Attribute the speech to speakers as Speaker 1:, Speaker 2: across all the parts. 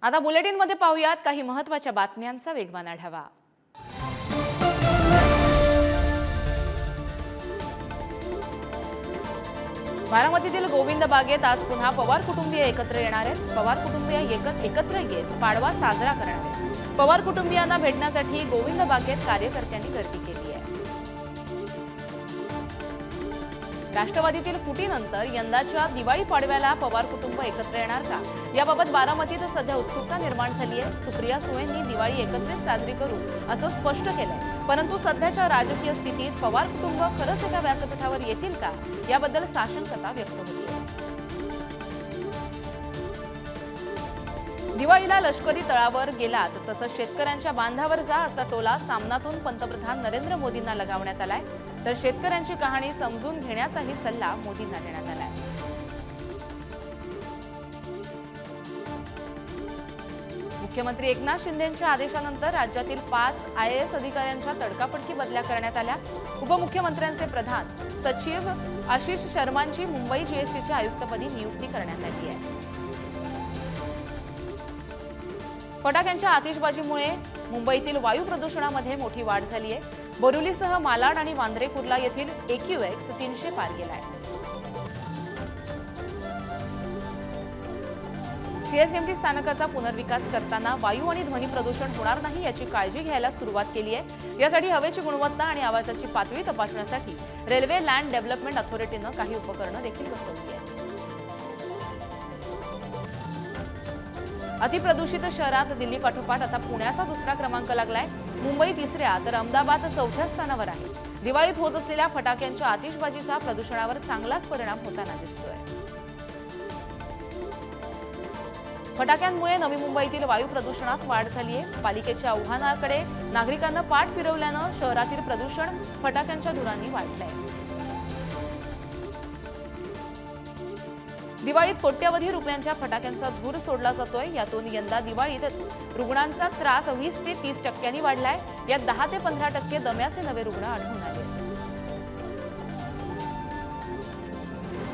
Speaker 1: आता बुलेटिनमध्ये पाहूयात काही महत्त्वाच्या बातम्यांचा वेगवान आढावा। बारामतीतील गोविंद बागेत आज पुन्हा पवार कुटुंबीय एकत्र येणार आहेत। पवार कुटुंबीय एकत्र येत पाडवा साजरा करणार आहेत। पवार कुटुंबियांना भेटण्यासाठी गोविंद बागेत कार्यकर्त्यांनी गर्दी केली आहे। राष्ट्रवादीतील फुटीनंतर यंदाच्या दिवाळी पाडव्याला पवार कुटुंब एकत्र येणार का, याबाबत बारामतीत सध्या उत्सुकता निर्माण झाली आहे। सुप्रिया सुळेंनी दिवाळी एकत्रित साजरी करू असं स्पष्ट केलंय, परंतु सध्याच्या राजकीय स्थितीत पवार कुटुंब खरंच एका व्यासपीठावर येतील का, याबद्दल साशंकता व्यक्त होती आहे। दिवाळीला लष्करी तळावर गेलात तसंच शेतकऱ्यांच्या बांधावर जा असा टोला सामनातून पंतप्रधान नरेंद्र मोदींना लगावण्यात आलाय, तर शेतकऱ्यांची कहाणी समजून घेण्याचाही सल्ला मोदींना देण्यात आलाय। मुख्यमंत्री एकनाथ शिंदेंच्या आदेशानंतर राज्यातील 5 IAS अधिकाऱ्यांच्या तडकाफडकी बदल्या करण्यात आल्या। उपमुख्यमंत्र्यांचे प्रधान सचिव आशिष शर्मांची मुंबई GSTच्या आयुक्तपदी नियुक्ती करण्यात आली आहे। फटाक्यांच्या आतिषबाजीमुळे मुंबईतील वायू प्रदूषणामध्ये मोठी वाढ झाली आहे। बोरिवलीसह मालाड आणि वांद्रे कुर्ला येथील AQX 300 पार गेलाय। CSMT स्थानकाचा पुनर्विकास करताना वायू आणि ध्वनी प्रदूषण होणार नाही याची काळजी घ्यायला सुरुवात केली आहे। यासाठी हवेची गुणवत्ता आणि आवाजाची पातळी तपासण्यासाठी रेल्वे लँड डेव्हलपमेंट अथॉरिटीने काही उपकरणं देखील बसवली आहेत। अतिप्रदूषित शहरात दिल्ली पाठोपाठ आता पुण्याचा दुसरा क्रमांक लागलाय। मुंबई तिसऱ्या तर अहमदाबाद चौथ्या स्थानावर आहे। दिवाळीत होत असलेल्या फटाक्यांच्या आतिषबाजीचा प्रदूषणावर चांगलाच परिणाम होताना दिसतोय। फटाक्यांमुळे नवी मुंबईतील वायू प्रदूषणात वाढ झाली आहे। पालिकेच्या आव्हानाकडे नागरिकांना पाठ फिरवल्यानं शहरातील प्रदूषण फटाक्यांच्या धुरांनी वाढलंय। दिवाळीत कोट्यवधी रुपयांच्या फटाक्यांचा धूर सोडला जातोय। यातून यंदा दिवाळीत रुग्णांचा त्रास 20 ते 30% वाढलाय। यात 10 ते 15% दम्याचे नवे रुग्ण आढळून आले।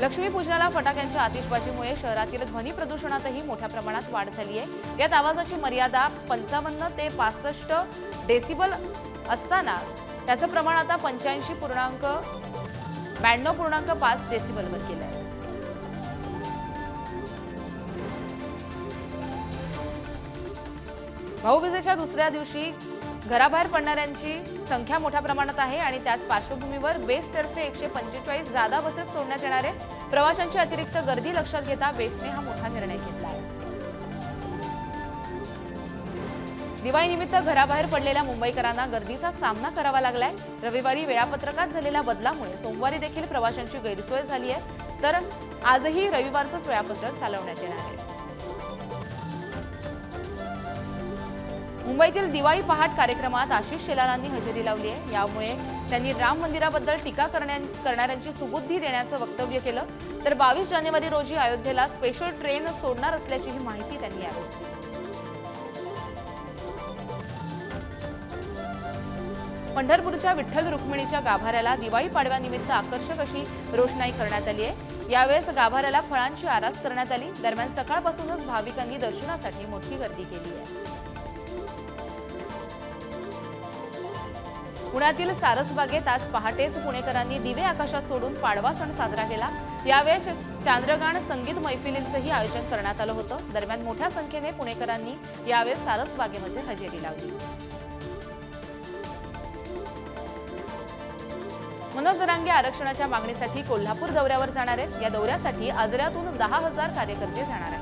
Speaker 1: लक्ष्मीपूजनाला फटाक्यांच्या आतिषबाजीमुळे शहरातील ध्वनी प्रदूषणातही मोठ्या प्रमाणात वाढ झाली आहे। यात आवाजाची मर्यादा 55 ते 65 डेसिबल असताना त्याचं प्रमाण आता 92.5 डेसिबलवर गेलंय। भाऊबीजेच्या दुसऱ्या दिवशी घराबाहेर पडणाऱ्यांची संख्या मोठ्या प्रमाणात आहे आणि त्याच पार्श्वभूमीवर बेस्टतर्फे 145 जादा बसेस सोडण्यात येणार आहे। प्रवाशांची अतिरिक्त गर्दी लक्षात घेता बेस्टने हा मोठा निर्णय घेतला आहे। दिवाळीनिमित्त घराबाहेर पडलेल्या मुंबईकरांना गर्दीचा सामना करावा लागलाय। रविवारी वेळापत्रकात झालेल्या बदलामुळे सोमवारी देखील प्रवाशांची गैरसोय झाली आहे, तर आजही रविवारचंच वेळापत्रक चालवण्यात येणार आहे। मुंबईतील दिवाळी पहाट कार्यक्रमात आशिष शेलारांनी हजेरी लावली आहे। यामुळे त्यांनी राम मंदिराबद्दल टीका करणाऱ्यांची सुबुद्धी देण्याचं वक्तव्य केलं, तर 22 जानेवारी रोजी अयोध्येला स्पेशल ट्रेन सोडणार असल्याचीही माहिती त्यांनी यावेळी दिली। पंढरपूरच्या विठ्ठल रुक्मिणीच्या गाभाऱ्याला दिवाळी पाडव्यानिमित्त आकर्षक अशी रोषणाई करण्यात आली आहे। यावेळेस गाभाऱ्याला फळांची आरास करण्यात आली। दरम्यान सकाळपासूनच भाविकांनी दर्शनासाठी मोठी गर्दी केली आहे। पुण्यातील सारसबागेत आज पहाटेच पुणेकरांनी दिवे आकाशात सोडून पाडवा सण साजरा केला। यावेळेस चांद्रगाण संगीत मैफिलींचंही आयोजन करण्यात आलं होतं। दरम्यान मोठ्या संख्येने पुणेकरांनी यावेळेस सारसबागेमध्ये हजेरी लावली। मनोज जरांगे आरक्षणाच्या मागणीसाठी कोल्हापूर दौऱ्यावर जाणार आहेत। या दौऱ्यासाठी आजऱ्यातून 10,000 कार्यकर्ते जाणार आहेत।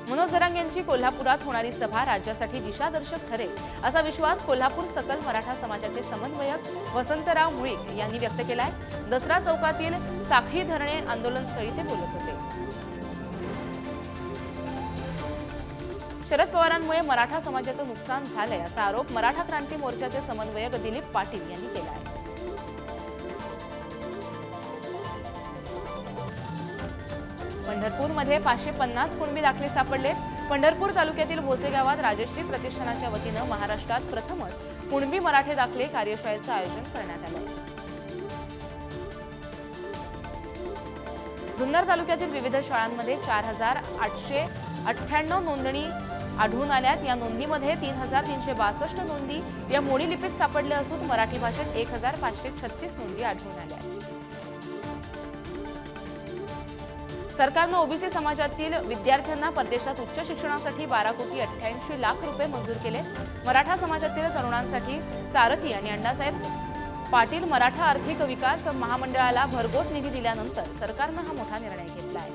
Speaker 1: मनोज जरांगे यांची कोल्हापुरात होणारी सभा राज्यासाठी दिशादर्शक ठरेल असा विश्वास कोल्हापूर सकल मराठा समाजाचे समन्वयक वसंतराव मुळीक यांनी व्यक्त केलाय। दसरा चौकातील साखळी धरणे आंदोलनस्थळी ते बोलत होते। शरद पवारांमुळे मराठा समाजाचं नुकसान झालंय असा आरोप मराठा क्रांती मोर्चाचे समन्वयक दिलीप पाटील यांनी केला आहे। पंढरपूरमध्ये 550 कुणबी दाखले सापडलेत। पंढरपूर तालुक्यातील भोसे गावात राजश्री प्रतिष्ठानाच्या वतीनं महाराष्ट्रात प्रथमच कुणबी मराठे दाखले कार्यशाळेचं आयोजन करण्यात आलं आहे। जुन्नर तालुक्यातील विविध शाळांमध्ये 4,898 नोंदणी आढळून आल्यात। या नोंदीमध्ये 3,362 नोंदी या मोडी लिपीत सापडल्या असून मराठी भाषेत 1,536 नोंदी आढळून आल्या। सरकारनं ओबीसी समाजातील विद्यार्थ्यांना परदेशात उच्च शिक्षणासाठी 12,88,00,000 रुपये मंजूर केले। मराठा समाजातील तरुणांसाठी सारथी आणि अण्णासाहेब पाटील मराठा आर्थिक विकास महामंडळाला भरघोस निधी दिल्यानंतर सरकारनं हा मोठा निर्णय घेतला आहे।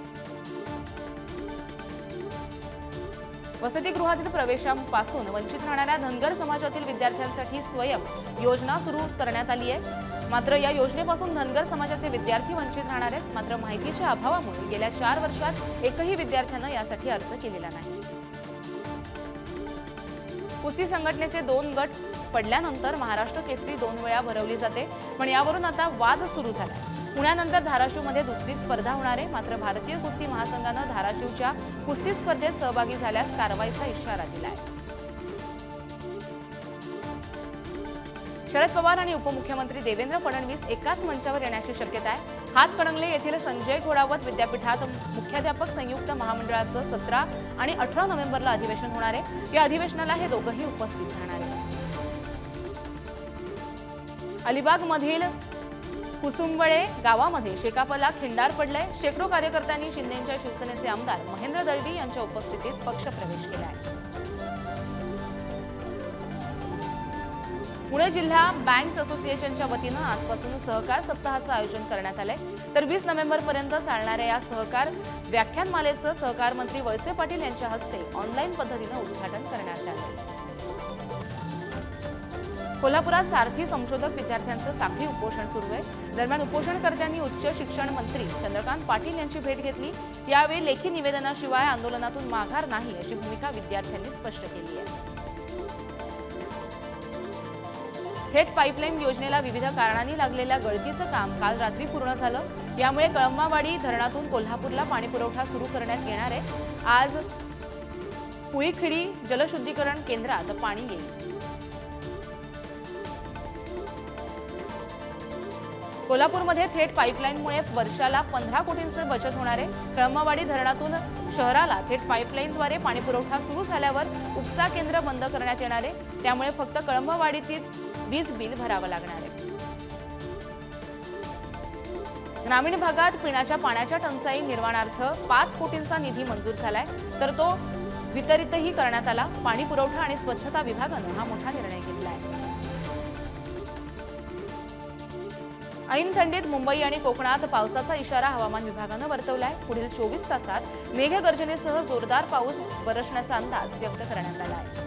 Speaker 1: वसतिगृहातील प्रवेशापासून वंचित राहणाऱ्या धनगर समाजातील विद्यार्थ्यांसाठी स्वयं योजना सुरू करण्यात आली आहे। मात्र या योजनेपासून धनगर समाजाचे विद्यार्थी वंचित राहणार आहेत। मात्र माहितीच्या अभावामुळे गेल्या 4 वर्षात एकही विद्यार्थ्यानं यासाठी अर्ज केलेला नाही। कुस्ती संघटनेचे 2 गट पडल्यानंतर महाराष्ट्र केसरी 2 वेळा भरवली जाते, पण यावरून आता वाद सुरू झाला। पुण्यानंतर धाराशिवमध्ये दुसरी स्पर्धा होणार आहे। मात्र भारतीय कुस्ती महासंघानं धाराशिवच्या कुस्ती स्पर्धेत सहभागी झाल्यास कारवाईचा इशारा दिलाय। शरद पवार आणि उपमुख्यमंत्री देवेंद्र फडणवीस एकाच मंचावर येण्याची शक्यता आहे। हातकणंगले येथील संजय घोडावत विद्यापीठात मुख्याध्यापक संयुक्त महामंडळाचं 17 आणि 18 नोव्हेंबरला अधिवेशन होणार आहे। या अधिवेशनाला हे दोघंही उपस्थित राहणार आहेत। अलिबागमधील कुसुंबळे गावामध्ये शेकापला खिंडार पडलंय। शेकडो कार्यकर्त्यांनी शिंदेच्या शिवसेनेचे आमदार महेंद्र दळवी यांच्या उपस्थितीत पक्षप्रवेश केला आहे। पुणे जिल्हा बँक्स असोसिएशनच्या वतीनं आजपासून सहकार सप्ताहाचं आयोजन करण्यात आलंय। तर 20 नोव्हेंबरपर्यंत चालणाऱ्या या सहकार व्याख्यानमालेचं सहकार मंत्री वळसे पाटील यांच्या हस्ते ऑनलाईन पद्धतीनं उद्घाटन करण्यात आलं। कोल्हापुरात सारथी संशोधक विद्यार्थ्यांचं साखळी उपोषण सुरू आहे। दरम्यान उपोषणकर्त्यांनी उच्च शिक्षण मंत्री चंद्रकांत पाटील यांची भेट घेतली। यावेळी लेखी निवेदनाशिवाय आंदोलनातून माघार नाही अशी भूमिका विद्यार्थ्यांनी स्पष्ट केली आहे। थेट पाईपलाईन योजनेला विविध कारणांनी लागलेल्या गळतीचं काम काल रात्री पूर्ण झालं। यामुळे कळंबावाडी धरणातून कोल्हापूरला पाणीपुरवठा सुरू करण्यात येणार आहे। आज पुईखिडी जलशुद्धीकरण केंद्रात पाणी येईल। कोल्हापूरमध्ये थेट पाईपलाईनमुळे वर्षाला 15 कोटींचे बचत होणार आहे। कळंबावाडी धरणातून शहराला थेट पाईपलाईनद्वारे पाणीपुरवठा सुरू झाल्यावर उपसा केंद्र बंद करण्यात येणार आहे। त्यामुळे फक्त कळंबावाडीतील वीज बिल भरावं लागणार आहे। ग्रामीण भागात पिण्याच्या पाण्याच्या टंचाई निर्माणार्थ 5 कोटींचा निधी मंजूर झालाय, तर तो वितरितही करण्यात आला। पाणी पुरवठा आणि स्वच्छता विभागानं हा मोठा निर्णय घेतला आहे। ऐन थंडीत मुंबई आणि कोकणात पावसाचा इशारा हवामान विभागानं वर्तवलाय। पुढील 24 तासात मेघगर्जनेसह जोरदार पाऊस बरसण्याचा अंदाज व्यक्त करण्यात आला आहे।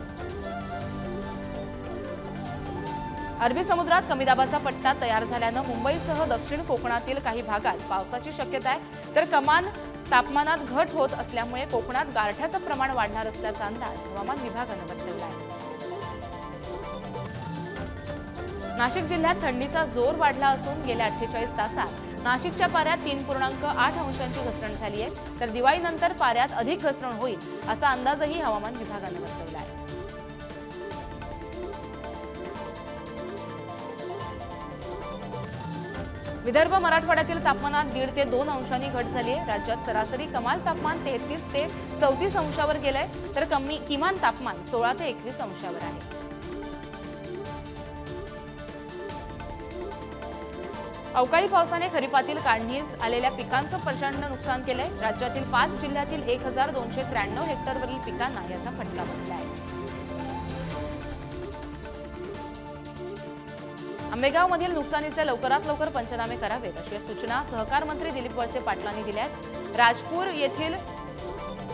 Speaker 1: अरबी समुद्रात कमी दाबाचा पट्टा तयार झाल्यानं मुंबईसह दक्षिण कोकणातील काही भागात पावसाची शक्यता आहे, तर कमाल तापमानात घट होत असल्यामुळे कोकणात गारठ्याचं प्रमाण वाढणार असल्याचा अंदाज हवामान विभागानं वर्तवला आहे। नाशिक जिल्ह्यात थंडीचा जोर वाढला असून गेल्या 48 तासात नाशिकच्या पाऱ्यात 3.8 अंशांची घसरण झाली आहे, तर दिवाळीनंतर पाऱ्यात अधिक घसरण होईल असा अंदाजही हवामान विभागानं वर्तवला आहे। विदर्भ मराठवाड्यातील तापमानात 1.5 ते 2 अंशांनी घट झाली आहे। राज्यात सरासरी कमाल तापमान 33 ते 34 अंशावर गेलंय, तर किमान तापमान 16 ते 21 अंशावर आहे। अवकाळी पावसाने खरीपातील काढणीस आलेल्या पिकांचं प्रचंड नुकसान केलंय। राज्यातील 5 जिल्ह्यातील 1293 हेक्टरवरील पिकांना याचा फटका बसला आहे। आंबेगावमधील नुकसानीचे लवकरात लवकर पंचनामे करावेत अशी सूचना सहकार मंत्री दिलीप वळसे पाटलांनी दिल्या आहेत। राजपूर येथील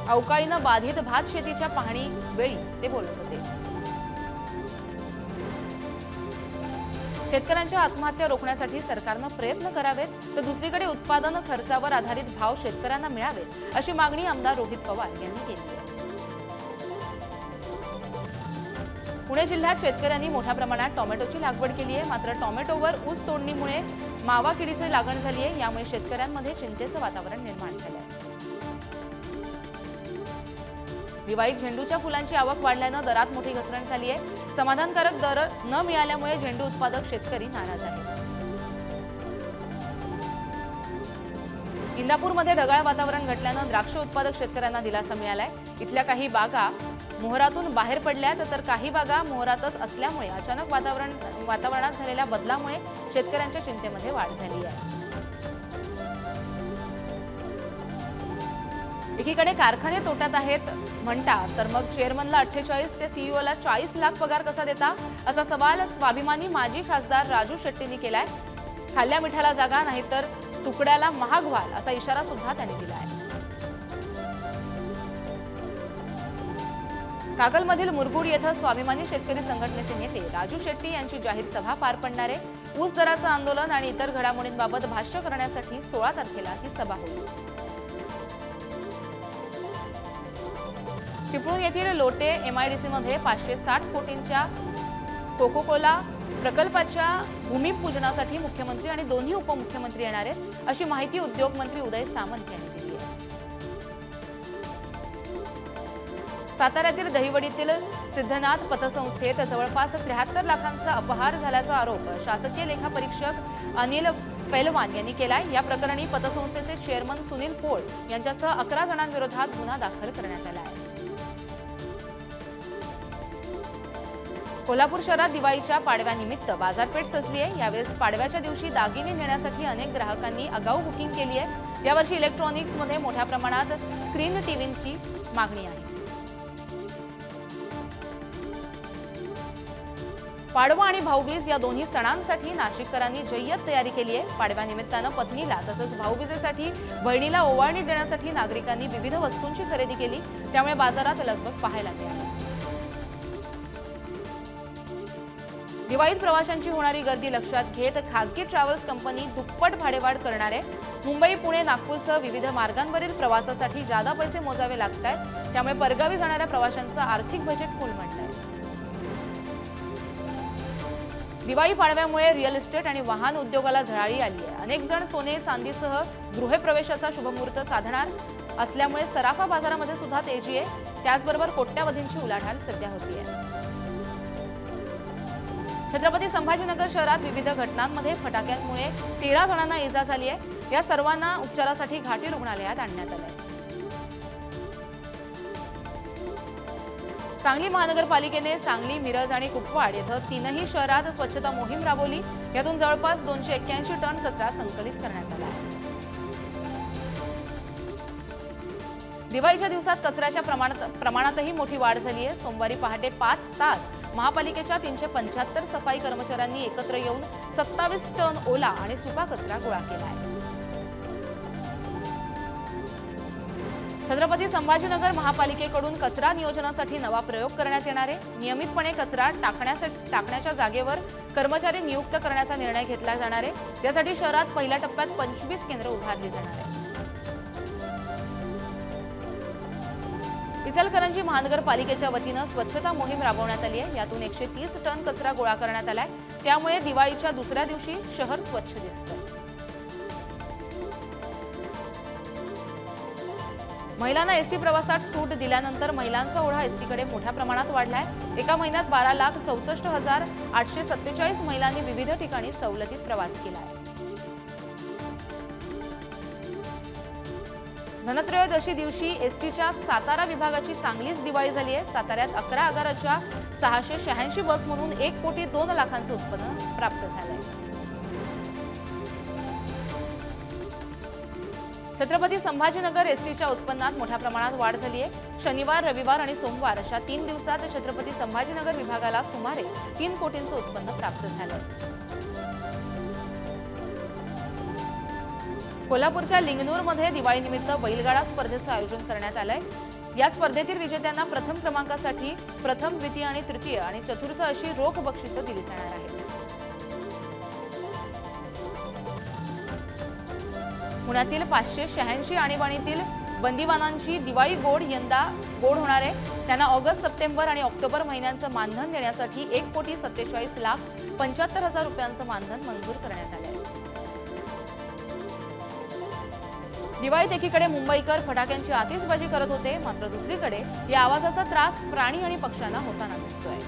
Speaker 1: अवकाळीनं बाधित भात शेतीच्या पाहणी वेळी ते बोलत होते। शेतकऱ्यांच्या आत्महत्या रोखण्यासाठी सरकारनं प्रयत्न करावेत, तर दुसरीकडे उत्पादन खर्चावर आधारित भाव शेतकऱ्यांना मिळावेत अशी मागणी आमदार रोहित पवार यांनी केली आहे। पुणे जिल्ह्यात शेतकऱ्यांनी मोठ्या प्रमाणात टोमॅटोची लागवड केली आहे, मात्र टोमॅटोवर ऊस तोडणीमुळे मावा किडीची लागण झाली आहे। यामुळे शेतकऱ्यांमध्ये चिंतेचं वातावरण निर्माण झालं आहे। दिवाळीत झेंडूच्या फुलांची आवक वाढल्यानं दरात मोठी घसरण झाली आहे। समाधानकारक दर न मिळाल्यामुळे झेंडू उत्पादक शेतकरी नाराज आहेत। इंदापूरमध्ये ढगाळ वातावरण घटल्यानं द्राक्ष उत्पादक शेतकऱ्यांना दिलासा मिळालाय। इथल्या काही बागा मोहरातून बाहेर पडल्यात तर काही बागा मोहरातच असल्यामुळे अचानक वातावरणात झालेल्या बदलामुळे शेतकऱ्यांच्या चिंतेमध्ये वाढ झाली आहे। एकीकडे कारखाने तोट्यात आहेत म्हणतात तर मग चेअरमनला 48 ते सीईओला 40 लाख पगार कसा देता, असा सवाल स्वाभिमानी माजी खासदार राजू शेट्टींनी केलाय। खाल्ल्या मिठाला जागा नाही तर तुकड्याला महाग व्हाल असा इशारा सुद्धा त्यांनी दिला आहे। कागलमधील मुरगुड येथे स्वाभिमानी शेतकरी संघटनेचे नेते राजू शेट्टी यांची जाहीर सभा पार पडणार आहे। ऊस दराचं आंदोलन आणि इतर घडामोडींबाबत भाष्य करण्यासाठी 16 तारखेला ही सभा होईल। चिपळूण येथील लोटे MIDC मध्ये 560 कोटींच्या कोको-कोला प्रकल्पाच्या भूमिपूजनासाठी मुख्यमंत्री आणि दोन्ही उपमुख्यमंत्री येणार आहेत, अशी माहिती उद्योग मंत्री उदय सामंत यांनी दिली आहे। साताऱ्यातील दहिवडीतील सिद्धनाथ पतसंस्थेत जवळपास 73 लाखांचा अपहार झाल्याचा आरोप शासकीय लेखापरीक्षक अनिल पैलवान यांनी केलाय। या प्रकरणी पतसंस्थेचे चेअरमन सुनील पोळ यांच्यासह 11 जणांविरोधात गुन्हा दाखल करण्यात आला आहे। कोल्हापूर शहरात दिवाळीच्या पाडव्यानिमित्त बाजारपेठ सजली आहे। यावेळेस पाडव्याच्या दिवशी दागिने नेण्यासाठी अनेक ग्राहकांनी आगाऊ बुकिंग केली आहे। यावर्षी इलेक्ट्रॉनिक्समध्ये मोठ्या प्रमाणात स्क्रीन टीव्हींची मागणी आहे। पाडवा आणि भाऊबीज या दोन्ही सणांसाठी नाशिककरांनी जय्यत तयारी केली आहे। पाडव्यानिमित्तानं पत्नीला तसंच भाऊबीजेसाठी बहिणीला ओवाळणी देण्यासाठी नागरिकांनी विविध वस्तूंची खरेदी केली, त्यामुळे बाजारात लगबग पाहायला मिळाली। दिवाळीत प्रवाशांची होणारी गर्दी लक्षात घेत खासगी ट्रॅव्हल्स कंपनी दुप्पट भाडेवाढ करणार आहे। मुंबई, पुणे, नागपूरसह विविध मार्गांवरील प्रवासासाठी जादा पैसे मोजावे लागत आहेत, त्यामुळे परगावी जाणाऱ्या प्रवाशांचं आर्थिक बजेट कोलमडलंय। दिवाळी पाडव्यामुळे रिअल इस्टेट आणि वाहन उद्योगाला झळाळी आली आहे। अनेक जण सोने चांदीसह गृहप्रवेशाचा शुभमुहूर्त साधणार असल्यामुळे सराफा बाजारामध्ये सुद्धा तेजी आहे। त्याचबरोबर कोट्यावधींची उलाढाल सध्या होतीये। छत्रपती संभाजीनगर शहरात विविध घटनांमध्ये फटाक्यांमुळे 13 जणांना इजा झाली आहे। या सर्वांना उपचारासाठी घाटी रुग्णालयात आणण्यात आले आहे। सांगली महानगरपालिकेने सांगली, मिरज आणि कुपवाड येथे तीनही शहरात स्वच्छता मोहीम राबवली। यातून जवळपास 281 टन कचरा संकलित करण्यात आला आहे। दिवाळीच्या दिवसात कचऱ्याच्या प्रमाणातही मोठी वाढ झाली आहे। सोमवारी पहाटे 5 तास महापालिकेच्या 375 सफाई कर्मचाऱ्यांनी एकत्र येऊन 27 टन ओला आणि सुका कचरा गोळा केला आहे। छत्रपती संभाजीनगर महापालिकेकडून कचरा नियोजनासाठी नवा प्रयोग करण्यात येणार आहे। नियमितपणे कचरा टाकण्याच्या जागेवर कर्मचारी नियुक्त करण्याचा निर्णय घेतला जाणार आहे। यासाठी शहरात पहिल्या टप्प्यात 25 केंद्र उभारली जाणार आहेत। इचलकरंजी महानगरपालिकेच्या वतीनं स्वच्छता मोहीम राबवण्यात आली आहे। यातून 130 टन कचरा गोळा करण्यात आलाय, त्यामुळे दिवाळीच्या दुसऱ्या दिवशी शहर स्वच्छ दिसतं। महिलांना एसटी प्रवासात सूट दिल्यानंतर महिलांचा ओढा एसटीकडे मोठ्या प्रमाणात वाढलाय। एका महिन्यात 12,64,847 महिलांनी विविध ठिकाणी सवलतीत प्रवास केला आहे। धनत्रयोदशी दिवशी एसटीच्या सातारा विभागाची चांगलीच दिवाळी झाली आहे। साताऱ्यात 11 आगाराच्या 686 बसमधून 1,02 लाखांचं उत्पन्न प्राप्त झालंय। छत्रपती संभाजीनगर एसटीच्या उत्पन्नात मोठ्या प्रमाणात वाढ झाली आहे। शनिवार, रविवार आणि सोमवार अशा 3 दिवसात छत्रपती संभाजीनगर विभागाला सुमारे 3 कोटींचं उत्पन्न प्राप्त झालंय। कोल्हापूरच्या लिंगनूरमध्ये दिवाळीनिमित्त बैलगाडा स्पर्धेचं आयोजन करण्यात आलंय। या स्पर्धेतील विजेत्यांना प्रथम क्रमांकासाठी प्रथम, द्वितीय आणि तृतीय आणि चतुर्थ अशी रोख बक्षिसं दिली जाणार आहेत। पुण्यातील 586 आणीबाणीतील बंदिवानांची दिवाळी गोड यंदा गोड होणार आहे। त्यांना ऑगस्ट, सप्टेंबर आणि ऑक्टोबर महिन्यांचं मानधन देण्यासाठी 1,47,75,000 रुपयांचं मानधन मंजूर करण्यात आले आहे। दिवाळीत एकीकडे मुंबईकर फटाक्यांची आतिषबाजी करत होते, मात्र दुसरीकडे या आवाजाचा त्रास प्राणी आणि पक्ष्यांना होताना दिसतोय।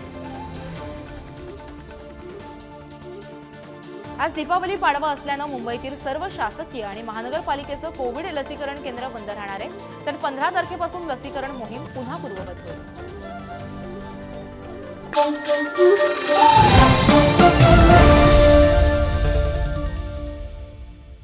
Speaker 1: आज दीपावली पाडवा असल्यानं मुंबईतील सर्व शासकीय आणि महानगरपालिकेचं कोविड लसीकरण केंद्र बंद राहणार आहे। तर 15 तारखेपासून लसीकरण मोहीम पुन्हा पूर्ववत होईल।